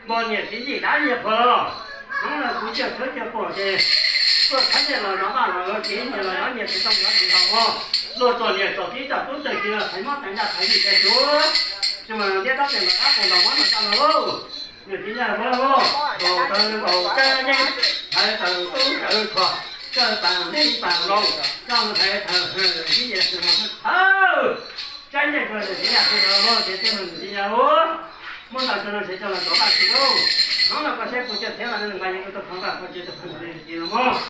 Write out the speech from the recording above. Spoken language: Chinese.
过年经济大也破了，弄了估计科技过的，我看见了让马了，今年了让你知道要知道我，我昨年做地长都得给了，什么大家参与在做，什么别到点了，他碰到我们干了喽，你今年不了喽，我等我等你，还等都等错，这等你等喽，让才等今年是我们好，今年可是今年是我这这门今年哦。我那时候谁叫他做大事喽？弄了个些不叫天了，人家一个都看到，不觉得很累，知道吗？